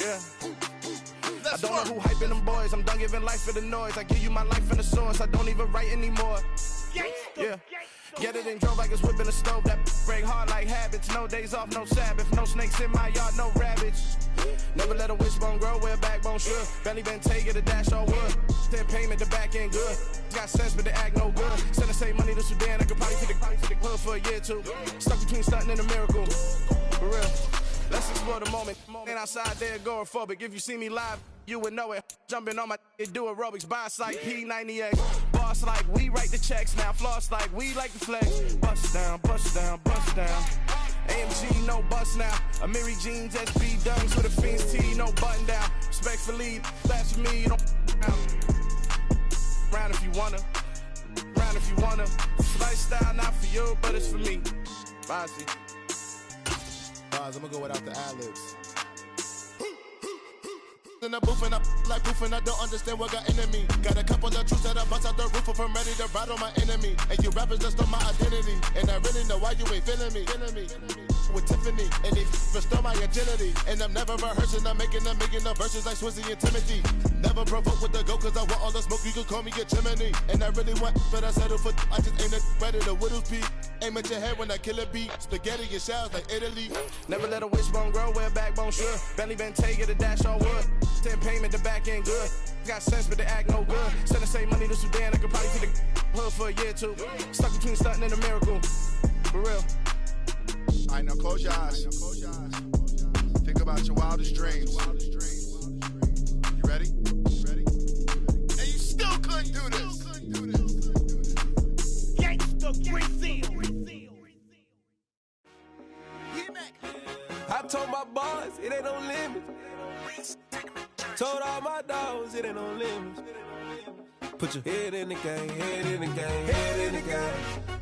Yeah. I don't know who hyping them boys. I'm done giving life for the noise. I give you my life in the source. I don't even write anymore. Yeah. Get it and drove like it's whipping a stove. That break hard like habits. No days off, no Sabbath. No snakes in my yard, no rabbits. Never let a wishbone grow where a backbone should. Belly been take it, a dash on wood. Then payment, the back end good. Got sense, but the act no good. Send the same money to Sudan. I could probably take the hood for a year or two. Stuck between stunting and a miracle. For real. Let's explore the moment. Ain't outside there agoraphobic. If you see me live, you would know it. Jumping on my do aerobics. Boss like P90X. Boss like we write the checks now. Floss like we like the flex. Bust down, bust down, bust down. AMG, no bust now. Amiri jeans, SB dunks with a Fiends T, no button down. Respectfully, that's for me. Don't round if you wanna. Round if you wanna. Lifestyle not for you, but it's for me. Bossy. I'm gonna go without the ad-libs. In the booth and I like proof and I don't understand what got into me. Got a couple of truths that I bust out the roof if I'm ready to ride on my enemy. And you rappers just stole my identity. And I really know why you ain't feeling me. With Tiffany, and they restore my agility. And I'm never rehearsing, I'm making a million of verses like Swizzy and Timothy. Never provoke with the go, cause I want all the smoke, you can call me a Gemini. And I really want, but I settle for, I just aim it better than Whittles P. Aim at your head when I kill a beat. Spaghetti and shells like Italy. Never let a wishbone grow where a backbone should. Belly been take it, a dash on wood. Then payment, the back end good. Got sense, but the act no good. Send the same money to Sudan, I could probably take the hood for a year or two. Stuck between stunting and a miracle. For real. Alright, now close your eyes. Think about your wildest dreams. You ready? And you still couldn't do this. Gangsta Brazil. I told my boys it ain't no limit. Told all my dogs it ain't no limit. Put your head in the game, head in the game, head in the game.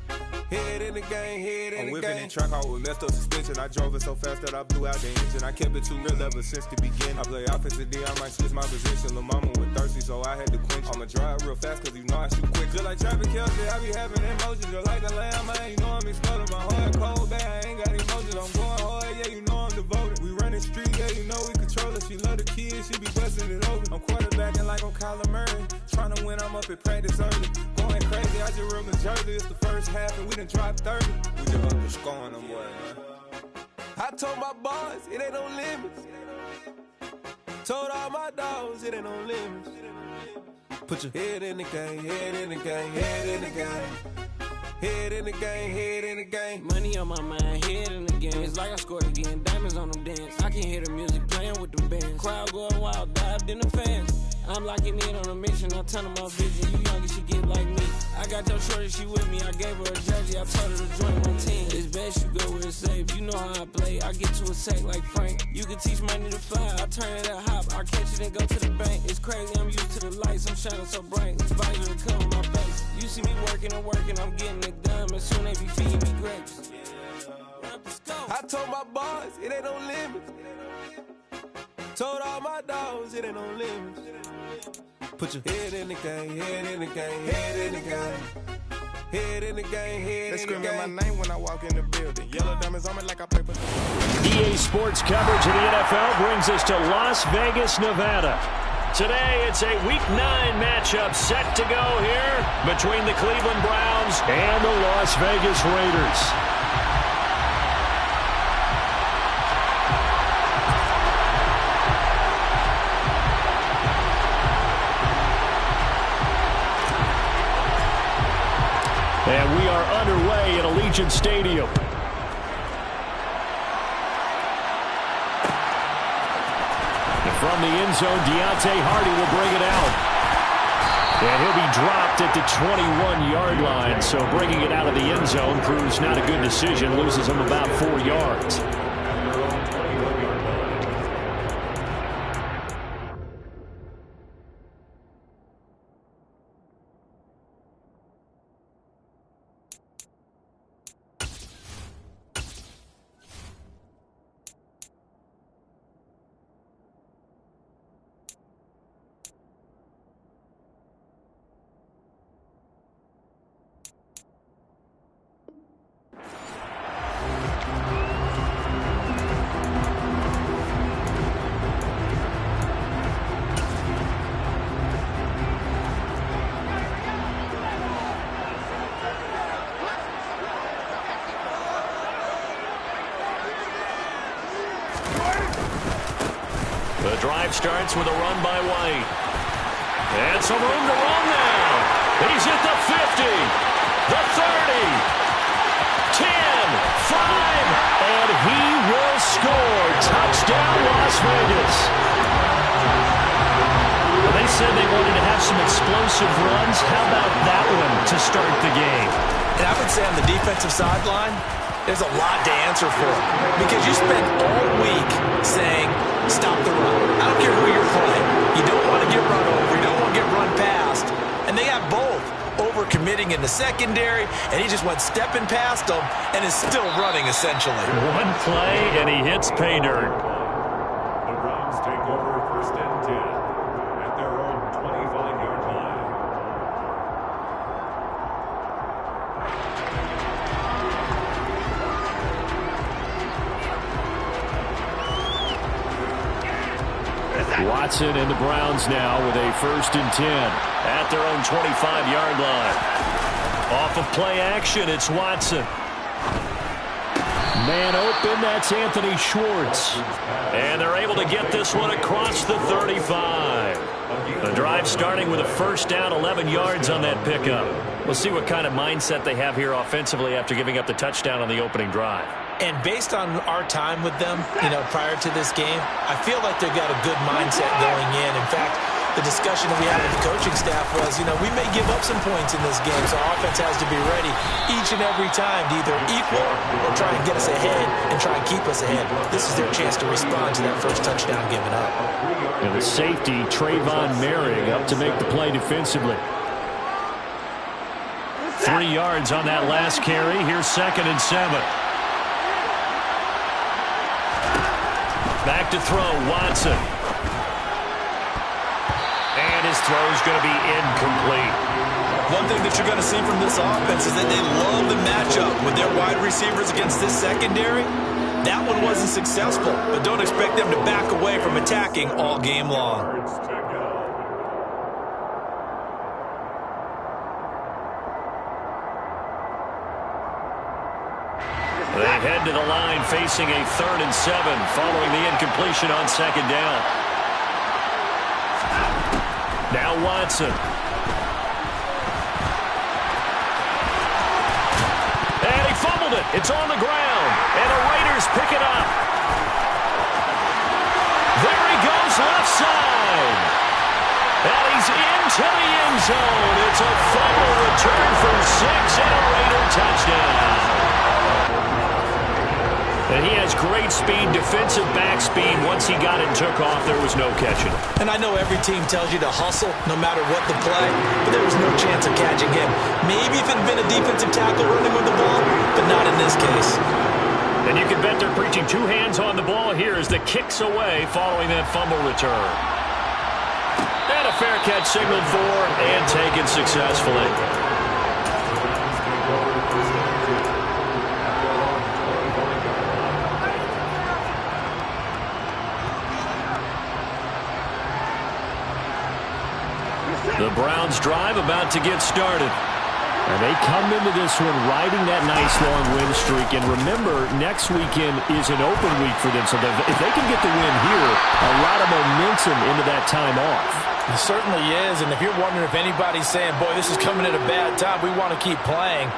Head in the game, head in the game. I'm whipping in track out with messed up suspension. I drove it so fast that I blew out the engine. I kept it too real ever since the beginning. I play offensive D, I might switch my position. Lil' mama was thirsty, so I had to quench. I'ma drive real fast, cause you know I shoot quick. Just like Travis Kelce, I be having emotions. Just like the lamb, man, you know I'm exploding. My heart cold, bad, I ain't got emotions. I'm going hard, yeah, you know I'm devoted. We running street, yeah, you know we control it. She love the kids, she be busting it open. I'm quarterbacking like I'm Kyler Murray. Trying to win, I'm up at practice early. Going crazy, I just real Jersey. It's the first half and we done dropped 30. We just up to scoring them, boy, man. I told my boys it ain't no limits. Told all my dogs it ain't no limits. Put your head in the game, head in the game, head in the game. Head in the game, head in the game. Money on my mind, head in the game. It's like I scored again, diamonds on them dance. I can hear the music playing with them bands. Crowd going wild, dived in the fans. I'm locking in on a mission, I tell them my vision. You young and she get like me. I got your shorty, she with me. I gave her a jersey, I told her to join my team. It's best you go where it's safe. You know how I play. I get to a sack like Frank. You can teach money to fly. I turn it at hop. I catch it and go to the bank. It's crazy, I'm used to the lights. I'm shining so bright. It's visor to cover my face. You see me working and working, I'm getting it done. But soon they be feeding me grapes. I told my boys it ain't no limits. Told all my dogs it ain't no limits. Put your head in the game, head in the game, head in the game. Head in the game, head They in the game. screaming my name when I walk in the building. Yellow diamonds on me like I play for EA Sports coverage of the NFL brings us to Las Vegas, Nevada. Today, it's a Week 9 matchup set to go here between the Cleveland Browns and the Las Vegas Raiders. And we are underway at Allegiant Stadium. And from the end zone, Deontay Hardy will bring it out. And he'll be dropped at the 21-yard line. So bringing it out of the end zone proves not a good decision. Loses him about 4 yards. The drive starts with a run by White. And some room to run now. He's at the 50, the 30, 10, 5, and he will score. Touchdown, Las Vegas. Well, they said they wanted to have some explosive runs. How about that one to start the game? And I would say on the defensive sideline, there's a lot to answer for. Because you spent all week saying, stop the run. I don't care who you're playing. You don't want to get run over. You don't want to get run past. And they got both. Over-committing in the secondary, and he just went stepping past them and is still running, essentially. One play, and he hits pay dirt. The Browns take over 1st and 10 at their own 25-yard line. Watson and the Browns now with a 1st and 10 at their own 25-yard line. Off of play action, it's Watson. Man open, that's Anthony Schwartz. And they're able to get this one across the 35. The drive starting with a 1st down, 11 yards on that pickup. We'll see what kind of mindset they have here offensively after giving up the touchdown on the opening drive. And based on our time with them, prior to this game, I feel like they've got a good mindset going in. In fact, the discussion that we had with the coaching staff was, we may give up some points in this game, so our offense has to be ready each and every time to either equal or try and get us ahead and try and keep us ahead. This is their chance to respond to that first touchdown given up. And the safety, Trayvon Merrick, up to make the play defensively. 3 yards on that last carry. Here's 2nd and 7. Back to throw, Watson. And his throw's going to be incomplete. One thing that you're going to see from this offense is that they love the matchup with their wide receivers against this secondary. That one wasn't successful, but don't expect them to back away from attacking all game long. They head to the line facing a 3rd and 7 following the incompletion on 2nd down. Now Watson. And he fumbled it. It's on the ground. And the Raiders pick it up. There he goes left side. And he's into the end zone. It's a fumble return for 6 and a Raider touchdown. And he has great speed, defensive back speed. Once he got it and took off, there was no catching him. And I know every team tells you to hustle no matter what the play, but there was no chance of catching him. Maybe if it had been a defensive tackle running with the ball, but not in this case. And you can bet they're preaching 2 hands on the ball here as the kick's away following that fumble return. And a fair catch signaled for and taken successfully. The Browns drive about to get started. And they come into this one riding that nice long win streak. And remember, next weekend is an open week for them. So if they can get the win here, a lot of momentum into that time off. It certainly is. And if you're wondering if anybody's saying, boy, this is coming at a bad time, we want to keep playing,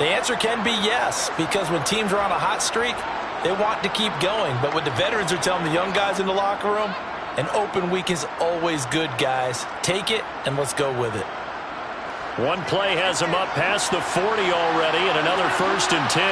the answer can be yes. Because when teams are on a hot streak, they want to keep going. But what the veterans are telling the young guys in the locker room, an open week is always good, guys. Take it, and let's go with it. One play has him up past the 40 already, and another 1st and 10.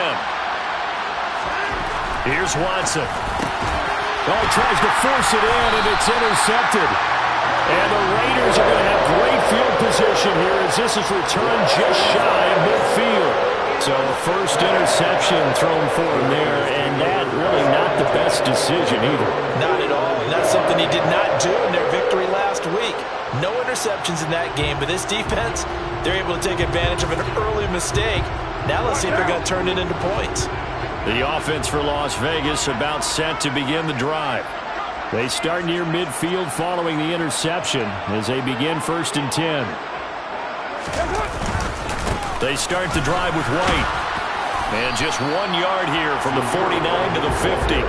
Here's Watson. Oh, tries to force it in, and it's intercepted. And the Raiders are going to have great field position here as this is returned just shy of midfield. So a first interception thrown for him there, and that really not the best decision either. Not at all, and that's something he did not do in their victory last week. No interceptions in that game, but this defense, they're able to take advantage of an early mistake. Now let's see if they're going to turn it into points. The offense for Las Vegas about set to begin the drive. They start near midfield following the interception as they begin 1st and 10. They start the drive with White. And just 1 yard here from the 49 to the 50.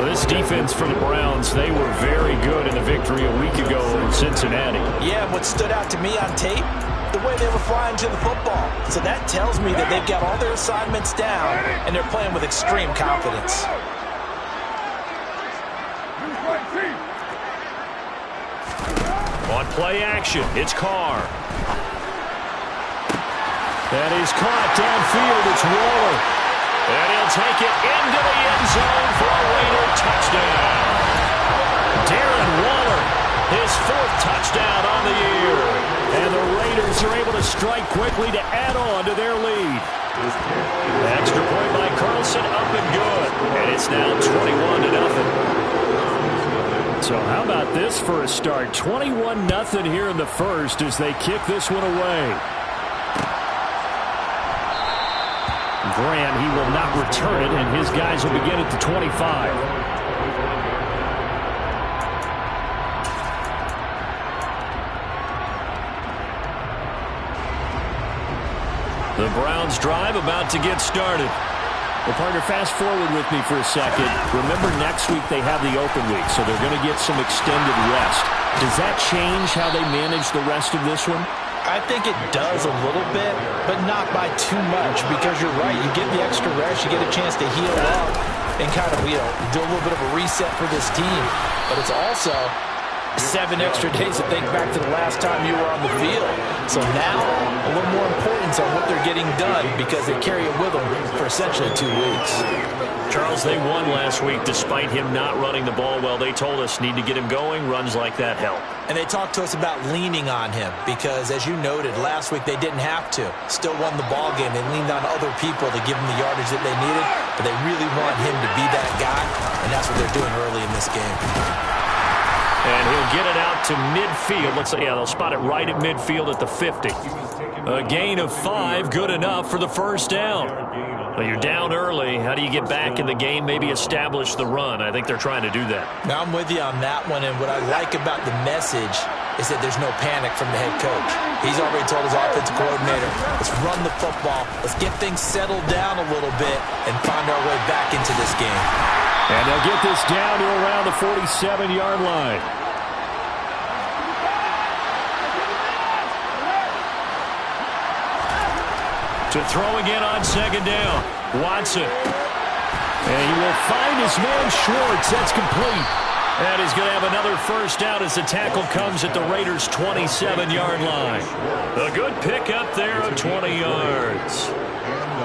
Well, this defense for the Browns, they were very good in the victory a week ago over Cincinnati. Yeah, what stood out to me on tape, the way they were flying to the football. So that tells me that they've got all their assignments down, and they're playing with extreme confidence. On play action, it's Carr. That is caught downfield. It's Waller. And he'll take it into the end zone for a Raider touchdown. Darren Waller, his 4th touchdown on the year. And the Raiders are able to strike quickly to add on to their lead. Extra point by Carlson, up and good. And it's now 21-0. So how about this for a start? 21-0 here in the first as they kick this one away. Grant, he will not return it, and his guys will begin at the 25. The Browns drive about to get started. Well, partner, fast forward with me for a second. Remember, next week they have the open week, so they're going to get some extended rest. Does that change how they manage the rest of this one? I think it does a little bit, but not by too much, because you're right. You get the extra rest, you get a chance to heal up and kind of, do a little bit of a reset for this team. But it's also 7 extra days to think back to the last time you were on the field. So now, a little more importance on what they're getting done because they carry it with them for essentially 2 weeks. Charles, they won last week despite him not running the ball well. They told us need to get him going. Runs like that help. And they talked to us about leaning on him because, as you noted, last week they didn't have to. Still won the ball game. They leaned on other people to give them the yardage that they needed, but they really want him to be that guy, and that's what they're doing early in this game. And he'll get it out to midfield. Looks like, they'll spot it right at midfield at the 50. A gain of 5, good enough for the first down. Well, you're down early. How do you get back in the game, maybe establish the run? I think they're trying to do that. Now, I'm with you on that one, and what I like about the message is that there's no panic from the head coach. He's already told his offensive coordinator, let's run the football, let's get things settled down a little bit and find our way back into this game. And they'll get this down to around the 47-yard line. To throw again on second down. Watson. And he will find his man Schwartz. That's complete. And he's going to have another first down as the tackle comes at the Raiders' 27-yard line. A good pickup there of 20 yards.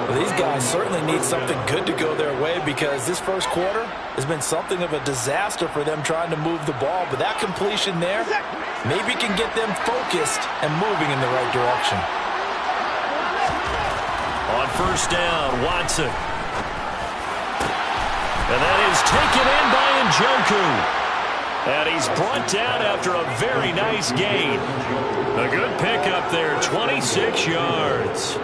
Well, these guys certainly need something good to go their way because this first quarter has been something of a disaster for them trying to move the ball. But that completion there maybe can get them focused and moving in the right direction. On first down, Watson. And that is taken in by Njoku. And he's brought down after a very nice gain. A good pickup there, 26 yards.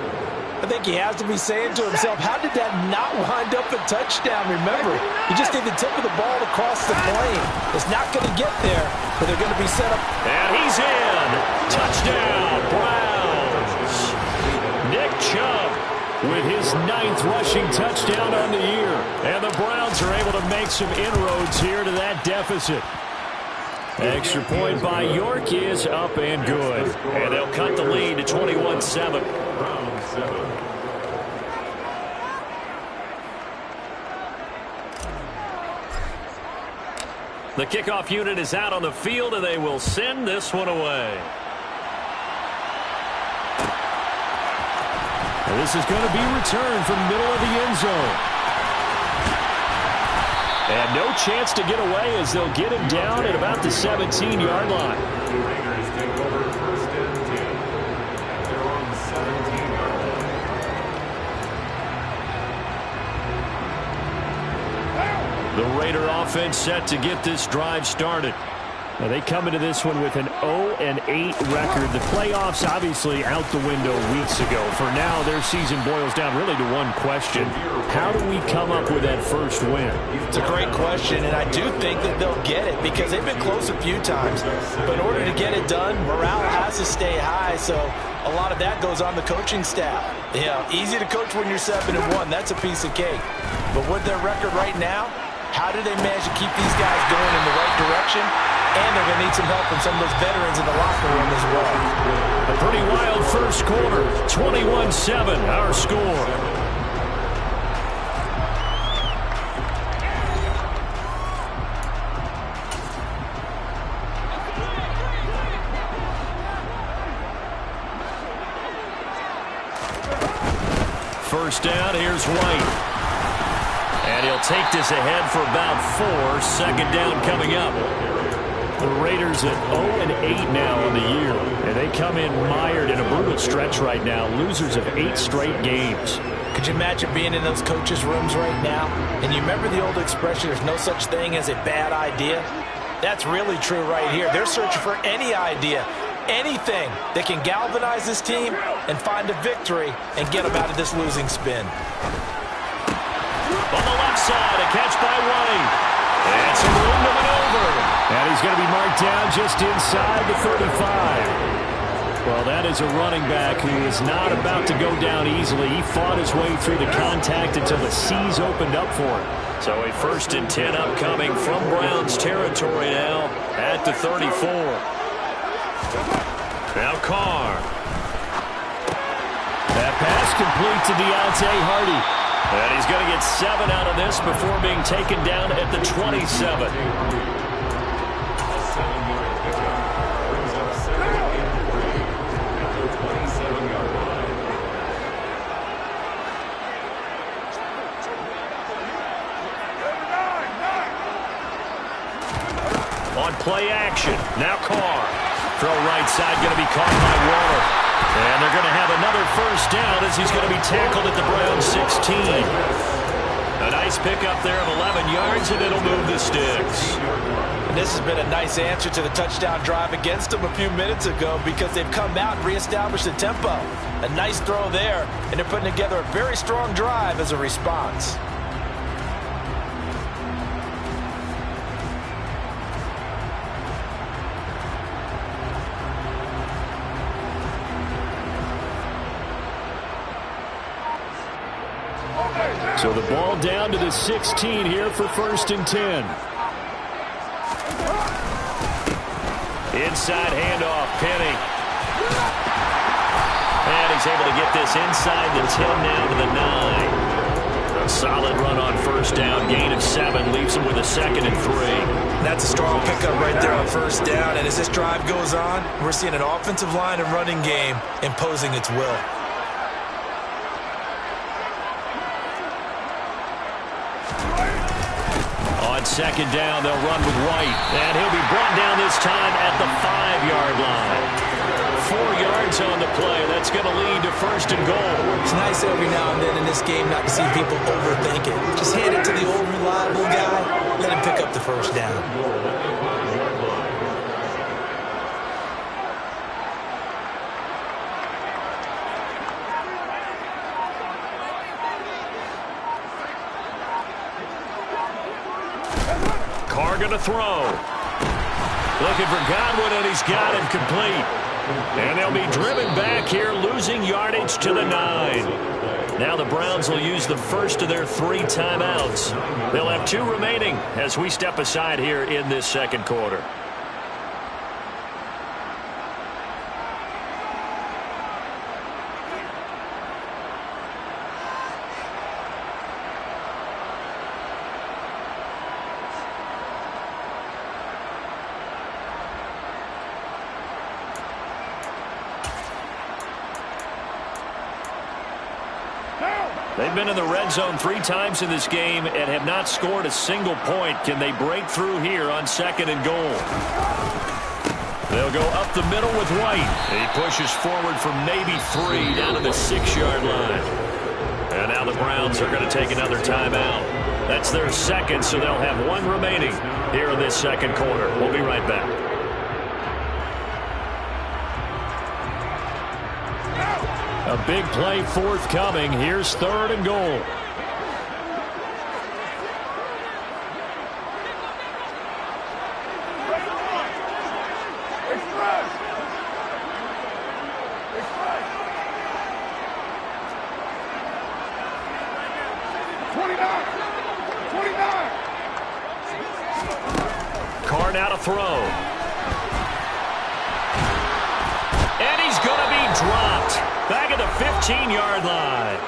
I think he has to be saying to himself, how did that not wind up a touchdown? Remember, you just need the tip of the ball to cross the plane. It's not going to get there, but they're going to be set up. And he's in. Touchdown, Browns. Nick Chubb with his 9th rushing touchdown on the year. And the Browns are able to make some inroads here to that deficit. Extra point by York is up and good. And they'll cut the lead to 21-7. The kickoff unit is out on the field, and they will send this one away. And this is going to be returned from middle of the end zone. And no chance to get away as they'll get him down at about the 17-yard line. The Raiders take over first and 10 at their own 17-yard line. The Raider offense set to get this drive started. Now they come into this one with an 0-8 record. The playoffs obviously out the window weeks ago. For now, their season boils down really to one question. How do we come up with that first win? It's a great question, and I do think that they'll get it because they've been close a few times. But in order to get it done, morale has to stay high, so a lot of that goes on the coaching staff. Easy to coach when you're 7-1. That's a piece of cake. But with their record right now, How do they manage to keep these guys going in the right direction? And they're going to need some help from some of those veterans in the locker room as well. A pretty wild first quarter. 21-7, our score. First down, here's White. And he'll take this ahead for about 4. Second down coming up. The Raiders at 0-8 now on the year. And they come in mired in a brutal stretch right now. Losers of 8 straight games. Could you imagine being in those coaches' rooms right now? And you remember the old expression, there's no such thing as a bad idea? That's really true right here. They're searching for any idea, anything that can galvanize this team and find a victory and get them out of this losing spin. On the left side, a catch by White. And some room to maneuver. And he's going to be marked down just inside the 35. Well, that is a running back who is not about to go down easily. He fought his way through the contact until the C's opened up for him. So a 1st and 10 upcoming from Browns territory now at the 34. Now Carr. That pass complete to Deontay Hardy. And he's going to get 7 out of this before being taken down at the 27. On play action, now Carr. Throw right side, going to be caught by Waller. And they're going to have another first down as he's going to be tackled at the Browns 16. A nice pickup there of 11 yards, and it'll move the sticks. And this has been a nice answer to the touchdown drive against them a few minutes ago because they've come out and reestablished the tempo. A nice throw there, and they're putting together a very strong drive as a response. So the ball down to the 16 here for 1st and 10. Inside handoff, Penny. And he's able to get this inside the 10 now to the 9. A solid run on first down, gain of 7, leaves him with a 2nd and 3. That's a strong pickup right there on first down, and as this drive goes on, we're seeing an offensive line and running game imposing its will. On 2nd down, they'll run with White. And he'll be brought down this time at the 5-yard line. 4 yards on the play. That's going to lead to 1st and goal. It's nice every now and then in this game not to see people overthink it. Just hand it to the old reliable guy. Let him pick up the first down. Carr going to throw. Looking for Godwin, and he's got him complete. And they'll be driven back here, losing yardage to the 9. Now the Browns will use the first of their 3 timeouts. They'll have 2 remaining as we step aside here in this 2nd quarter. They've been in the red zone 3 times in this game and have not scored a single point. Can they break through here on 2nd and goal? They'll go up the middle with White. He pushes forward for maybe 3 down to the 6-yard line. And now the Browns are going to take another timeout. That's their 2nd, so they'll have 1 remaining here in this 2nd quarter. We'll be right back. A big play forthcoming. Here's 3rd and goal. Carr now to throw. And he's going to be dropped. Back at the 15-yard line.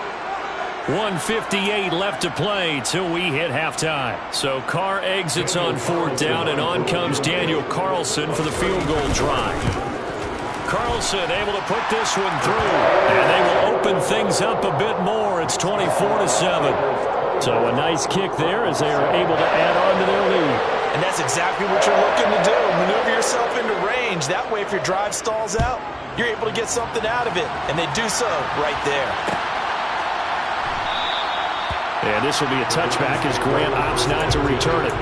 1:58 left to play till we hit halftime. So Carr exits on 4th down, and on comes Daniel Carlson for the field goal drive. Carlson able to put this one through, and they will open things up a bit more. It's 24-7. So a nice kick there as they are able to add on to their lead. And that's exactly what you're looking to do. Maneuver yourself into range. That way, if your drive stalls out, you're able to get something out of it. And they do so right there. And this will be a touchback as Grant opts not to return it.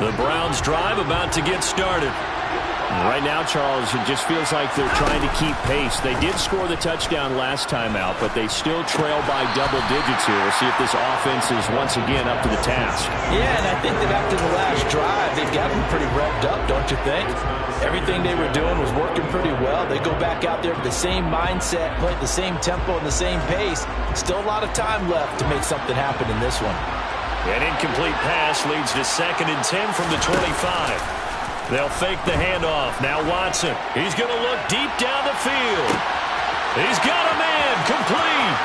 The Browns drive about to get started. Right now, Charles, it just feels like they're trying to keep pace. They did score the touchdown last time out, but they still trail by double digits here. We'll see if this offense is once again up to the task. Yeah, and I think that after the last drive, they've got them pretty revved up, don't you think? Everything they were doing was working pretty well. They go back out there with the same mindset, play at the same tempo and the same pace. Still a lot of time left to make something happen in this one. An incomplete pass leads to 2nd and 10 from the 25. They'll fake the handoff. Now Watson. He's going to look deep down the field. He's got a man complete.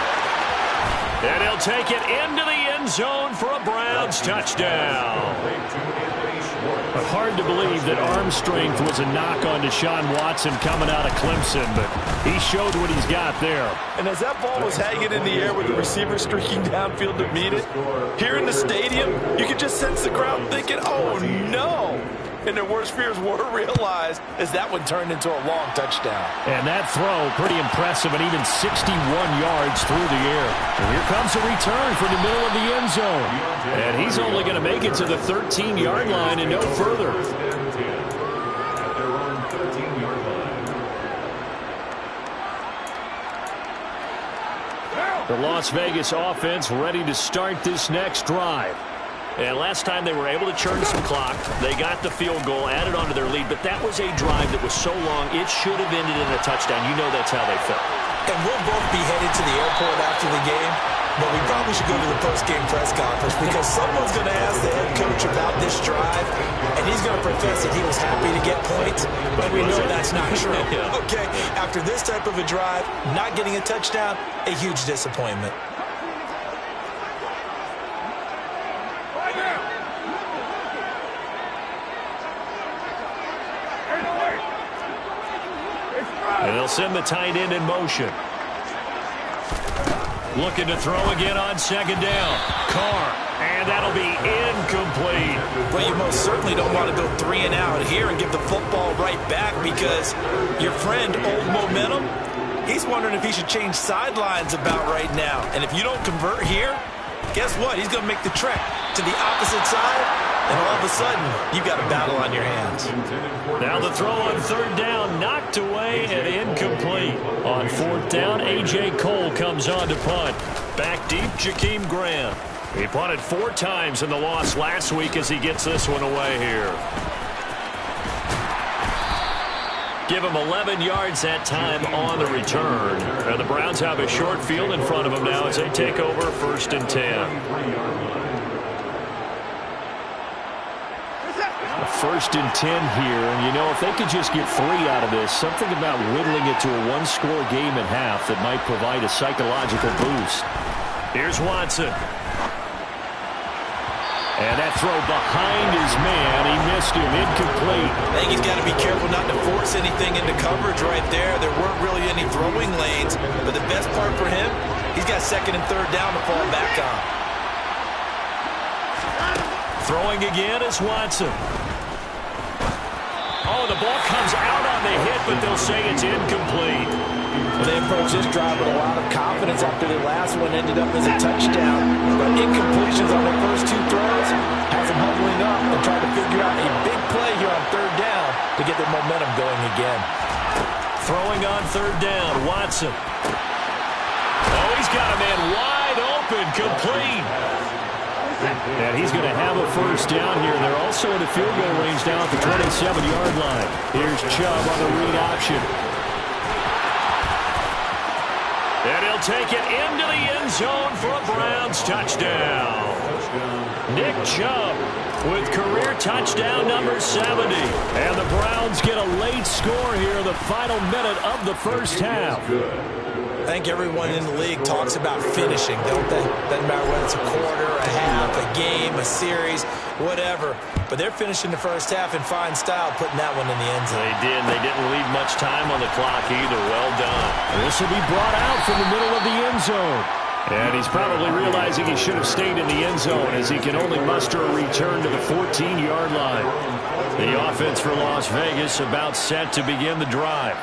And he'll take it into the end zone for a Browns touchdown. Hard to believe that arm strength was a knock on Deshaun Watson coming out of Clemson, but he showed what he's got there. And as that ball was hanging in the air with the receiver streaking downfield to meet it, here in the stadium, you could just sense the crowd thinking, oh, no. And their worst fears were realized as that one turned into a long touchdown. And that throw, pretty impressive, and even 61 yards through the air. And here comes a return from the middle of the end zone. And he's only going to make it to the 13-yard line and no further. The Las Vegas offense ready to start this next drive. And last time they were able to churn some clock. They got the field goal, added onto their lead, but that was a drive that was so long, it should have ended in a touchdown. You know that's how they felt. And we'll both be headed to the airport after the game, but we probably should go to the post-game press conference because someone's going to ask the head coach about this drive, and he's going to profess that he was happy to get points, but we know that's not true. Okay, after this type of a drive, not getting a touchdown, a huge disappointment. And they'll send the tight end in motion. Looking to throw again on 2nd down. Carr, and that'll be incomplete. Well, you most certainly don't want to go 3 and out here and give the football right back because your friend, Old Momentum, he's wondering if he should change sidelines about right now. And if you don't convert here, guess what? He's going to make the trek to the opposite side. And all of a sudden, you've got a battle on your hands. Now the throw on 3rd down, knocked away and incomplete. On 4th down, A.J. Cole comes on to punt. Back deep, Jakeem Grant. He punted 4 times in the loss last week as he gets this one away here. Give him 11 yards that time on the return. And the Browns have a short field in front of them now as they take over 1st and 10. 1st and 10 here, and you know, if they could just get 3 out of this, something about whittling it to a 1-score game at half that might provide a psychological boost. Here's Watson. And that throw behind his man, he missed him, incomplete. I think he's got to be careful not to force anything into coverage right there. There weren't really any throwing lanes, but the best part for him, he's got 2nd and 3rd down to fall back on. Throwing again is Watson. Oh, the ball comes out on the hit, but they'll say it's incomplete. Well, they approached this drive with a lot of confidence after the last one ended up as a touchdown. But incompletions on their first 2 throws has them huddling up and trying to figure out a big play here on 3rd down to get their momentum going again. Throwing on 3rd down, Watson. Oh, he's got a man wide open, complete. And he's going to have a first down here. They're also in the field goal range now at the 27-yard line. Here's Chubb on the read option. And he'll take it into the end zone for a Browns touchdown. Nick Chubb with career touchdown number 70. And the Browns get a late score here in the final minute of the first half. I think everyone in the league talks about finishing, don't they? Doesn't matter whether it's a quarter, a half, a game, a series, whatever. But they're finishing the first half in fine style, putting that one in the end zone. They did. They didn't leave much time on the clock either. Well done. This will be brought out from the middle of the end zone. And he's probably realizing he should have stayed in the end zone as he can only muster a return to the 14-yard line. The offense for Las Vegas about set to begin the drive.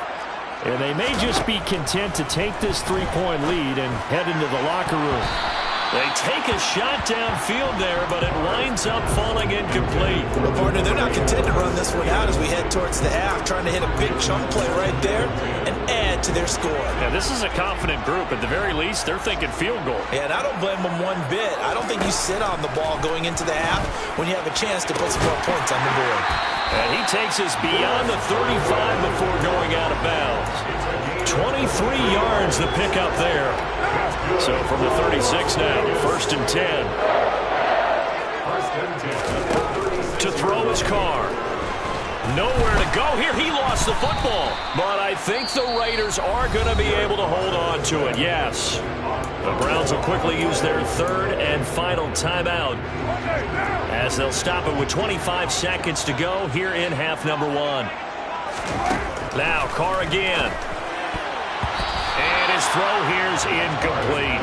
And they may just be content to take this 3-point lead and head into the locker room. They take a shot downfield there, but it winds up falling incomplete. Well, partner, they're not content to run this one out as we head towards the half, trying to hit a big chunk play right there and add to their score. Yeah, this is a confident group. At the very least, they're thinking field goal. Yeah, and I don't blame them one bit. I don't think you sit on the ball going into the half when you have a chance to put some more points on the board. And he takes us beyond the 35 before going out of bounds. 23 yards the pickup there. So from the 36 now, 1st and 10. To throw his car. Nowhere to go here. He lost the football. But I think the Raiders are going to be able to hold on to it. Yes. The Browns will quickly use their 3rd and final timeout as they'll stop it with 25 seconds to go here in half number 1. Now Carr again. And his throw here is incomplete.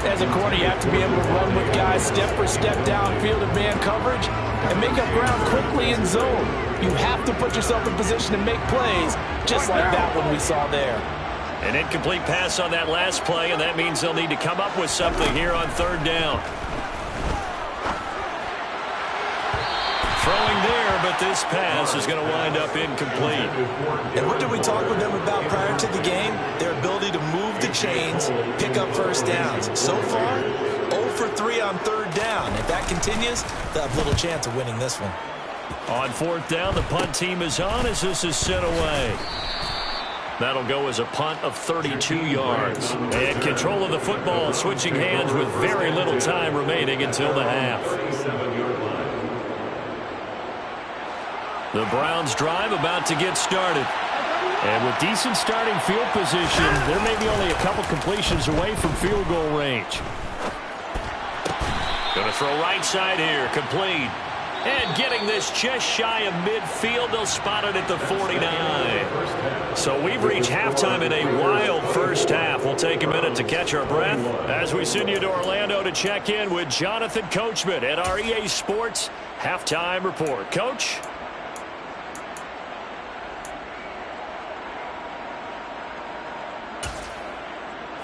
As a corner, you have to be able to run with guys step for step downfield in man coverage and make up ground quickly in zone. You have to put yourself in position to make plays, just like that one we saw there. An incomplete pass on that last play, and that means they'll need to come up with something here on 3rd down. Throwing there, but this pass is going to wind up incomplete. And what did we talk with them about prior to the game? Their ability to move the chains, pick up first downs. So far, 0 for 3 on 3rd down. If that continues, they'll have little chance of winning this one. On 4th down, the punt team is on as this is sent away. That'll go as a punt of 32 yards. And control of the football switching hands with very little time remaining until the half. The Browns drive about to get started. And with decent starting field position, there may be only a couple completions away from field goal range. Going to throw right side here, complete. And getting this just shy of midfield, they'll spot it at the 49. So we've reached halftime in a wild first half. We'll take a minute to catch our breath as we send you to Orlando to check in with Jonathan Coachman at our EA Sports Halftime Report. Coach?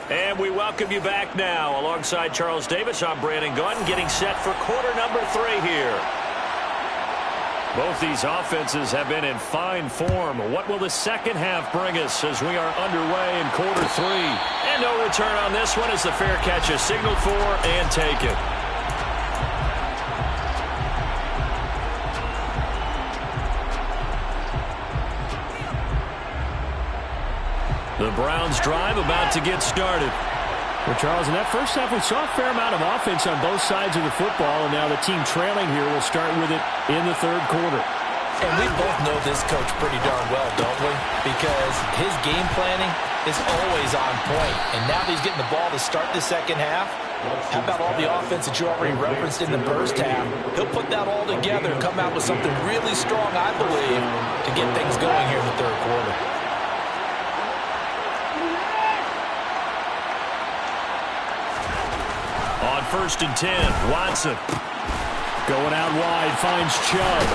And we welcome you back now. Alongside Charles Davis, I'm Brandon Gunn, getting set for quarter number 3 here. Both these offenses have been in fine form. What will the second half bring us as we are underway in quarter 3? And no return on this one as the fair catch is signaled for and taken. The Browns drive about to get started. Well, Charles, in that first half, we saw a fair amount of offense on both sides of the football, and now the team trailing here will start with it in the 3rd quarter. And we both know this coach pretty darn well, don't we? Because his game planning is always on point. And now that he's getting the ball to start the second half, how about all the offense that you already referenced in the first half? He'll put that all together and come out with something really strong, I believe, to get things going here in the 3rd quarter. On 1st and 10, Watson going out wide, finds Chubb.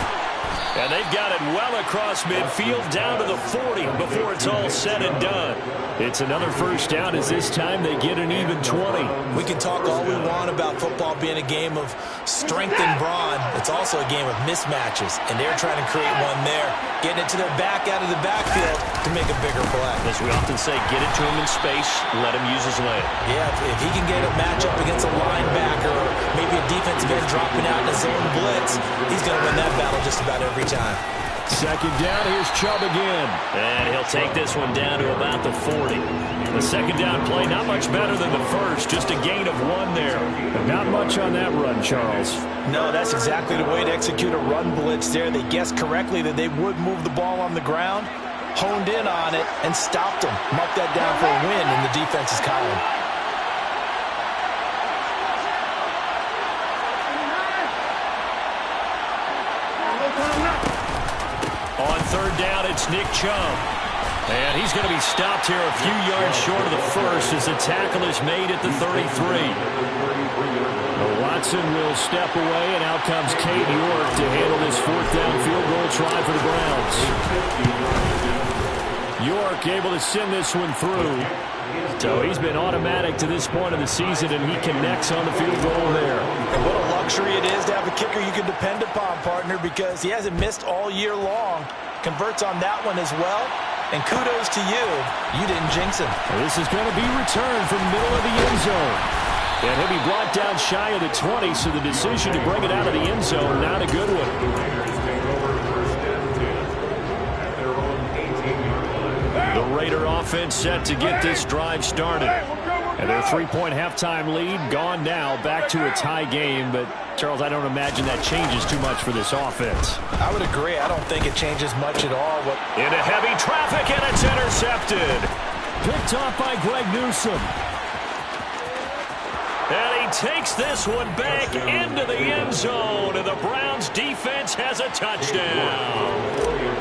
And they've got it well across midfield down to the 40 before it's all said and done. It's another first down as this time they get an even 20. We can talk all we want about football being a game of strength and brawn. It's also a game of mismatches, and they're trying to create one there, getting it to their back out of the backfield to make a bigger play. As we often say, get it to him in space, let him use his leg. Yeah, if he can get a matchup against a linebacker or maybe a defensive end dropping out in a zone blitz, he's going to win that battle just about every time. Second down, here's Chubb again. And he'll take this one down to about the 40. The second down play, not much better than the first, just a gain of 1 there. But not much on that run, Charles. No, that's exactly the way to execute a run blitz there. They guessed correctly that they would move the ball on the ground, honed in on it, and stopped them. Mark that down for a win in the defense's column. On third down, it's Nick Chubb. And he's going to be stopped here a few yards short of the first as the tackle is made at the 33. Watson will step away, and out comes Cade York to handle this fourth down field goal try for the Browns. York able to send this one through. So he's been automatic to this point of the season, and he connects on the field goal there. And what a luxury it is to have a kicker you can depend upon, partner, because he hasn't missed all year long. Converts on that one as well. And kudos to you. You didn't jinx him. Well, this is going to be returned from the middle of the end zone. And he'll be brought down shy of the 20, so the decision to bring it out of the end zone, not a good one. The Raider offense set to get this drive started. And their 3-point halftime lead gone now, back to a tie game. But, Charles, I don't imagine that changes too much for this offense. I would agree. I don't think it changes much at all. Into heavy traffic, and it's intercepted. Picked off by Greg Newsome. And he takes this one back into the end zone, and the Browns defense has a touchdown.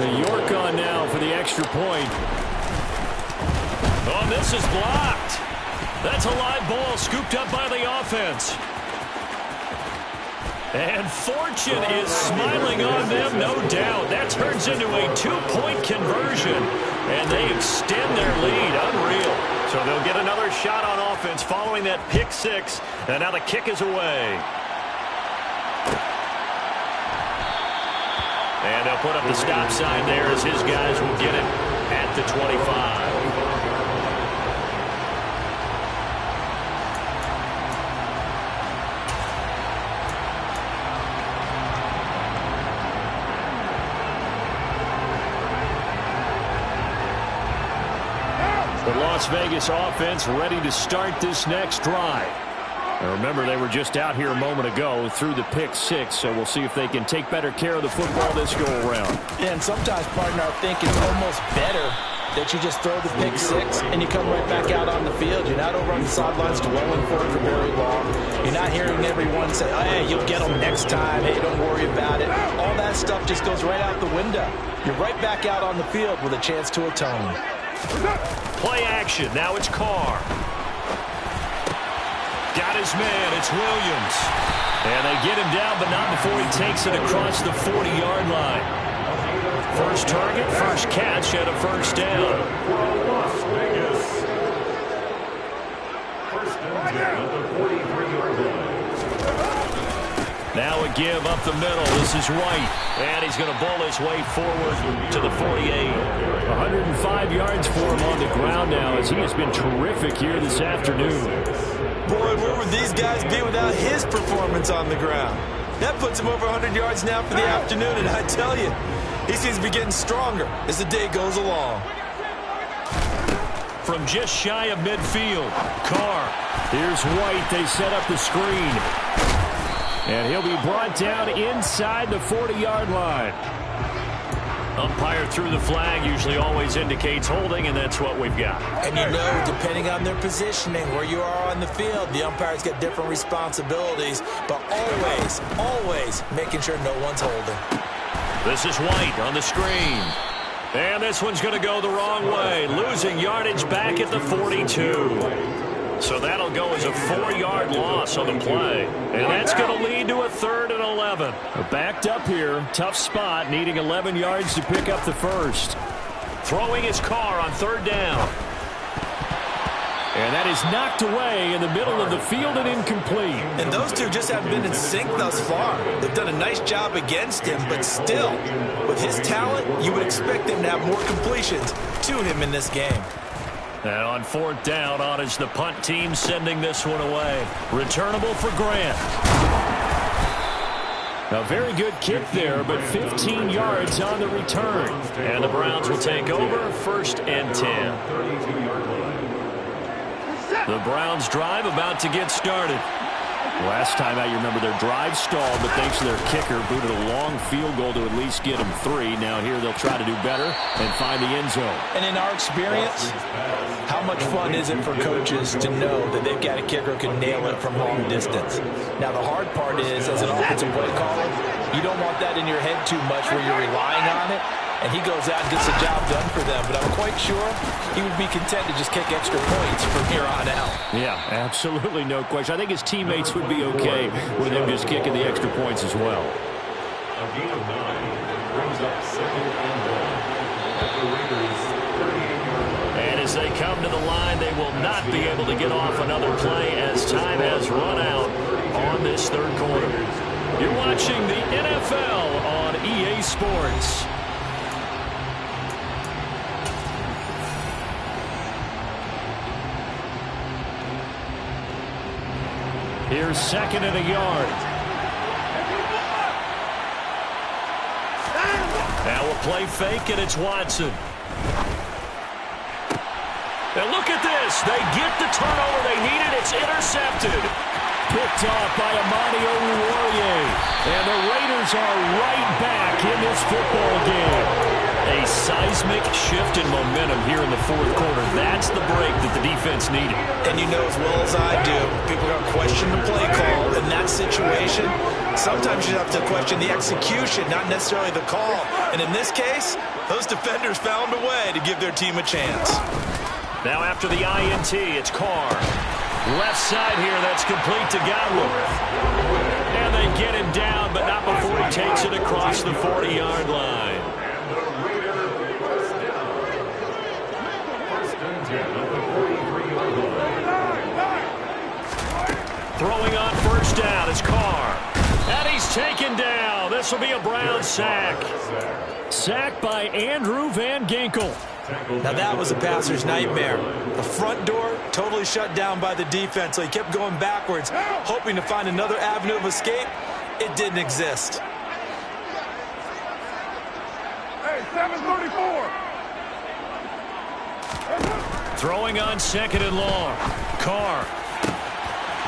The York on now for the extra point. Oh, this is blocked. That's a live ball scooped up by the offense. And fortune is smiling on them, no doubt. That turns into a 2-point conversion, and they extend their lead. Unreal. So they'll get another shot on offense following that pick six, and now the kick is away. And they'll put up the stop sign there as his guys will get it at the 25. The Las Vegas offense ready to start this next drive. And remember, they were just out here a moment ago through the pick six, so we'll see if they can take better care of the football this go-around. Yeah, and sometimes, partner, I think it's almost better that you just throw the pick six and you come right back out on the field. You're not over on the sidelines dwelling for it for very long. You're not hearing everyone say, oh, hey, you'll get them next time. Hey, don't worry about it. All that stuff just goes right out the window. You're right back out on the field with a chance to atone. Play action. Now it's Carr. Got his man. It's Williams. And they get him down, but not before he takes it across the 40-yard line. First target, first catch, and a first down. Las Vegas. First down at the 43-yard line. Now a give up the middle. This is White. And he's going to bowl his way forward to the 48. 105 yards for him on the ground now as he has been terrific here this afternoon. Boy, where would these guys be without his performance on the ground? That puts him over 100 yards now for the afternoon, and I tell you, he seems to be getting stronger as the day goes along. From just shy of midfield, Carr. Here's White. They set up the screen. And he'll be brought down inside the 40-yard line. Umpire threw the flag, usually always indicates holding, and that's what we've got. And you know, depending on their positioning, where you are on the field, the umpire's got different responsibilities, but always making sure no one's holding. This is White on the screen. And this one's going to go the wrong way, losing yardage back at the 42. So that'll go as a 4-yard loss on the play. And that's going to lead to a 3rd and 11. Backed up here. Tough spot, needing 11 yards to pick up the first. Throwing his car on 3rd down. And that is knocked away in the middle of the field and incomplete. And those two just haven't been in sync thus far. They've done a nice job against him, but still, with his talent, you would expect him to have more completions to him in this game. And on 4th down, on is the punt team sending this one away. Returnable for Grant. A very good kick there, but 15 yards on the return. And the Browns will take over 1st and 10. The Browns drive about to get started. Last time out, you remember their drive stalled, but thanks to their kicker, booted a long field goal to at least get them 3. Now here they'll try to do better and find the end zone. And in our experience, how much fun is it for coaches to know that they've got a kicker who can nail it from long distance? Now the hard part is, as an offensive play caller, you don't want that in your head too much where you're relying on it. And he goes out and gets the job done for them. But I'm quite sure he would be content to just kick extra points from here on out. Yeah, absolutely no question. I think his teammates would be okay with him just kicking the extra points as well. A gain of 9 brings up 2nd and 1 at the Raiders' 38-yard line. And as they come to the line, they will not be able to get off another play as time has run out on this 3rd quarter. You're watching the NFL on EA Sports. Here's 2nd and a yard. Now a play fake, and it's Watson. And look at this. They get the turnover they needed. It's intercepted. Picked off by Amani Oruwariye. And the Raiders are right back in this football game. A seismic shift in momentum here in the 4th quarter. That's the break that the defense needed. And you know as well as I do, people are going to question the play call in that situation. Sometimes you have to question the execution, not necessarily the call. And in this case, those defenders found a way to give their team a chance. Now after the INT, it's Carr. Left side here, that's complete to Godwin. And they get him down, but not before he takes it across the 40-yard line. Throwing on 1st down is Carr. And he's taken down. This will be a Brown sack. Sacked by Andrew Van Ginkel. Now that was a passer's nightmare. The front door totally shut down by the defense, so he kept going backwards, hoping to find another avenue of escape. It didn't exist. Hey, 734. Throwing on 2nd and long. Carr.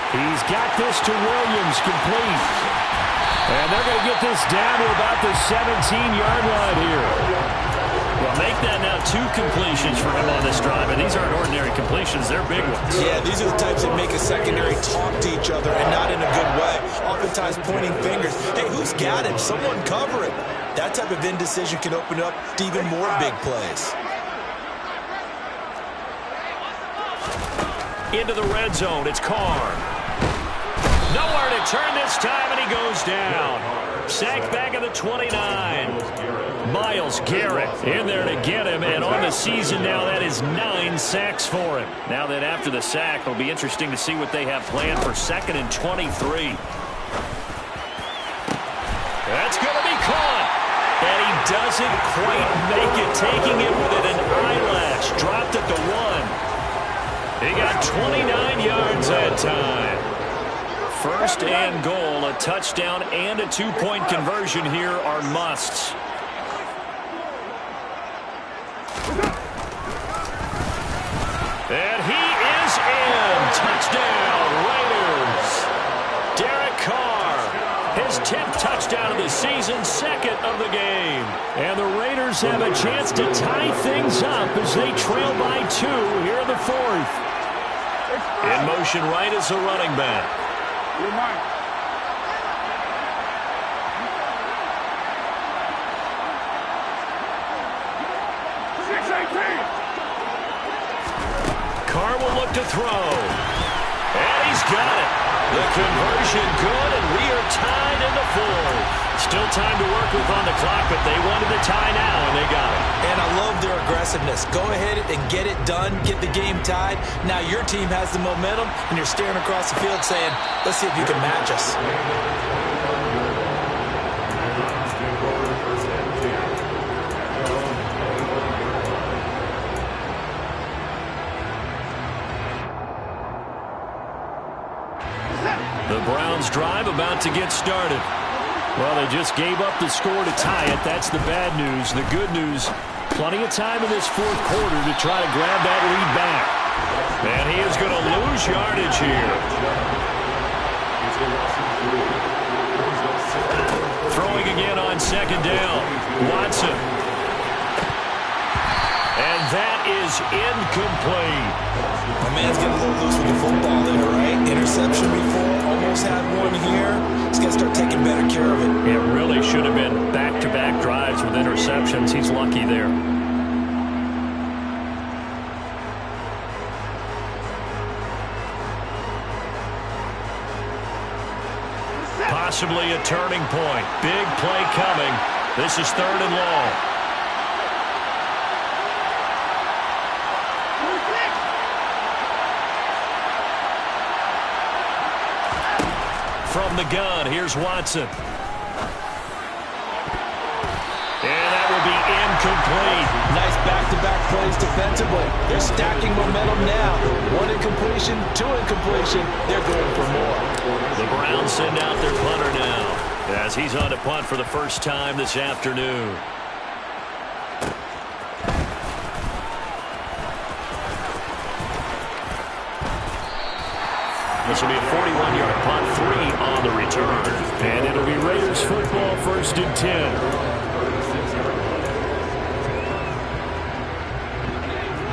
He's got this to Williams, complete. And they're going to get this down to about the 17-yard line here. Well, make that now 2 completions for him on this drive. And these aren't ordinary completions. They're big ones. Yeah, these are the types that make a secondary talk to each other and not in a good way. Oftentimes pointing fingers. Hey, who's got him? Someone cover him. That type of indecision can open up to even more big plays. Into the red zone. It's Carr. Nowhere to turn this time, and he goes down. Sacked back at the 29. Myles Garrett in there to get him, and on the season now, that is 9 sacks for him. Now that after the sack, it'll be interesting to see what they have planned for 2nd and 23. That's going to be caught. And he doesn't quite make it, taking it within an eyelash. Dropped at the 1. He got 29 yards that time. 1st and goal, a touchdown and a 2-point conversion here are musts. And he is in. Touchdown, Raiders. Derek Carr, his 10th touchdown of the season, 2nd of the game. And the Raiders have a chance to tie things up as they trail by 2 here in the 4th. In motion right is the running back. You're mine. Carr will look to throw. And he's got it. The conversion good, and we are tied in the fourth. Still time to work with on the clock, but they wanted the tie now, and they got it. And I love their aggressiveness. Go ahead and get it done, get the game tied. Now your team has the momentum, and you're staring across the field saying, let's see if you can match us. The Browns drive about to get started. Well, they just gave up the score to tie it. That's the bad news. The good news, plenty of time in this fourth quarter to try to grab that lead back. And he is going to lose yardage here. Throwing again on second down. Watson. And that is incomplete. My man's getting a little loose with the football there, right? Interception before, almost had one here. He's got to start taking better care of it. It really should have been back-to-back drives with interceptions. He's lucky there. Possibly a turning point. Big play coming. This is 3rd and long. From the gun, here's Watson. And that will be incomplete. Nice back-to-back plays defensively. They're stacking momentum now. 1 incompletion, 2 incompletion. They're going for more. The Browns send out their punter now as he's on to punt for the first time this afternoon. This will be a 41-yard punt, 3 on the return. And it'll be Raiders football, 1st and 10.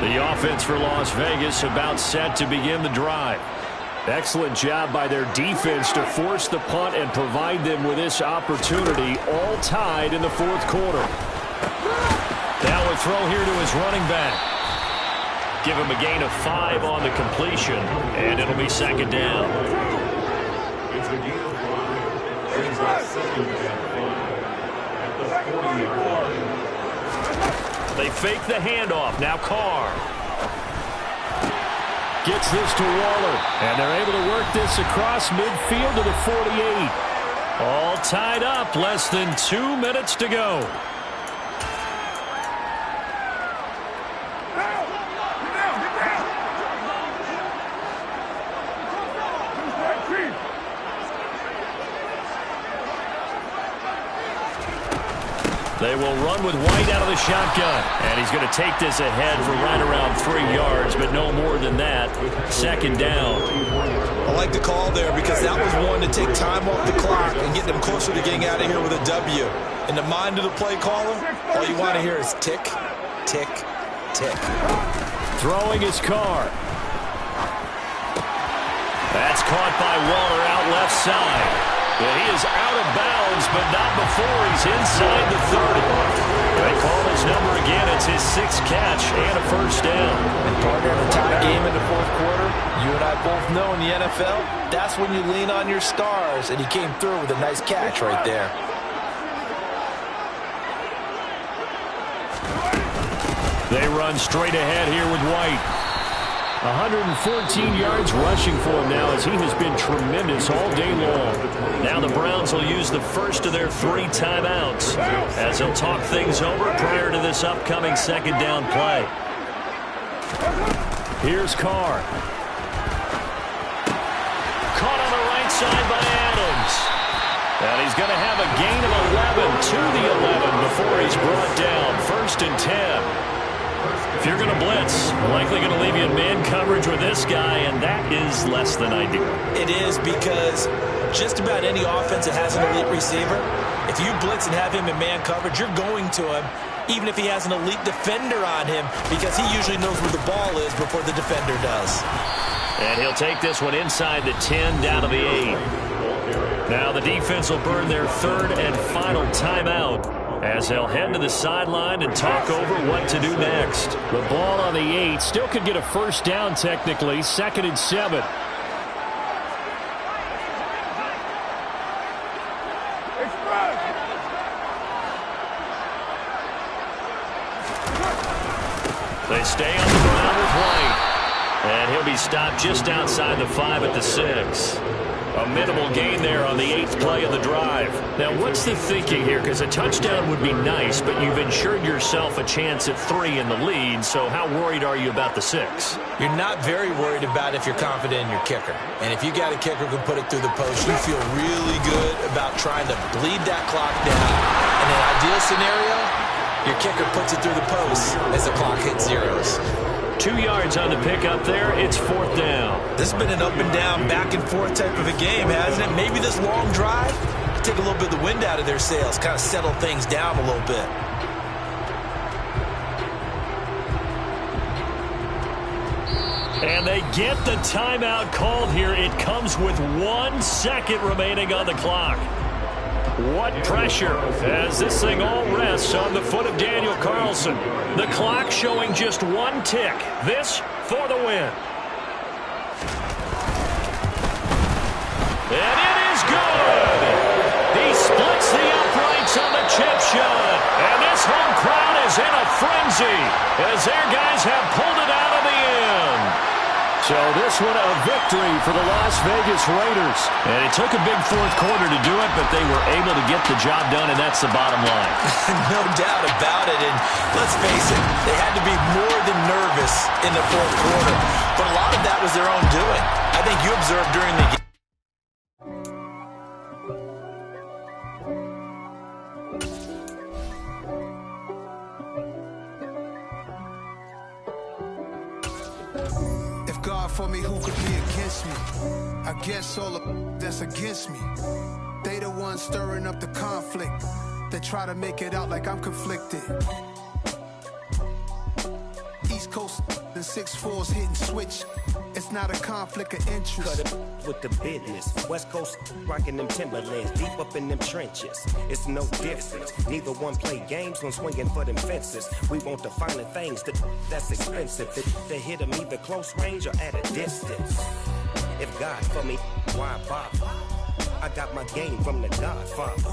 The offense for Las Vegas about set to begin the drive. Excellent job by their defense to force the punt and provide them with this opportunity, all tied in the fourth quarter. Now a throw here to his running back. Give him a gain of 5 on the completion, and it'll be 2nd down. It's a gain of 5. Brings up 2nd down 5 at the 40-yard line. They fake the handoff. Now Carr gets this to Waller, and they're able to work this across midfield to the 48. All tied up. Less than 2 minutes to go. They will run with White out of the shotgun. And he's going to take this ahead for right around 3 yards, but no more than that. 2nd down. I like the call there because that was one to take time off the clock and get them closer to getting out of here with a W. In the mind of the play caller, all you want to hear is tick, tick, tick. Throwing his Carr. That's caught by Waller out left side. Yeah, he is out of bounds, but not before he's inside the 30. They call his number again. It's his 6th catch and a 1st down. And partner, in a tie game in the fourth quarter, you and I both know in the NFL, that's when you lean on your stars, and he came through with a nice catch right there. They run straight ahead here with White. 114 yards rushing for him now as he has been tremendous all day long. Now the Browns will use the first of their 3 timeouts as they'll talk things over prior to this upcoming 2nd down play. Here's Carr. Caught on the right side by Adams. And he's going to have a gain of 11 to the 11 before he's brought down. 1st and 10. If you're going to blitz, likely going to leave you in man coverage with this guy, and that is less than ideal. It is because just about any offense that has an elite receiver, if you blitz and have him in man coverage, you're going to him, even if he has an elite defender on him, because he usually knows where the ball is before the defender does. And he'll take this one inside the 10, down to the 8. Now the defense will burn their 3rd and final timeout as they'll head to the sideline and talk over what to do next. The ball on the 8, still could get a first down technically, 2nd and 7. They stay on the ground with White, and he'll be stopped just outside the 5 at the 6. A minimal gain there on the 8th play of the drive. Now, what's the thinking here? Because a touchdown would be nice, but you've ensured yourself a chance at 3 in the lead, so how worried are you about the 6? You're not very worried about if you're confident in your kicker. And if you got a kicker who can put it through the post, you feel really good about trying to bleed that clock down. In an ideal scenario, your kicker puts it through the post as the clock hits zeros. 2 yards on the pickup there. It's 4th down. This has been an up and down, back and forth type of a game, hasn't it? Maybe this long drive take a little bit of the wind out of their sails, kind of settle things down a little bit. And they get the timeout called here. It comes with 1 second remaining on the clock. What pressure as this thing all rests on the foot of Daniel Carlson. The clock showing just 1 tick. This for the win. And it is good. He splits the uprights on the chip shot. And this home crowd is in a frenzy as their guys have pulled it out of the end. So this one a victory for the Las Vegas Raiders. And it took a big 4th quarter to do it, but they were able to get the job done, and that's the bottom line. No doubt about it. And let's face it, they had to be more than nervous in the 4th quarter. But a lot of that was their own doing. I think you observed during the game. For me, who could be against me? I guess all the that's against me. They the ones stirring up the conflict. They try to make it out like I'm conflicted. East Coast and 6'4s hitting switch. It's not a conflict of interest. Cut it with the business. West Coast rocking them Timberlands, deep up in them trenches. It's no difference. Neither one play games when swinging for them fences. We want the finer things that's expensive. To hit them either close range or at a distance. If God for me, why bother? I got my game from the Godfather.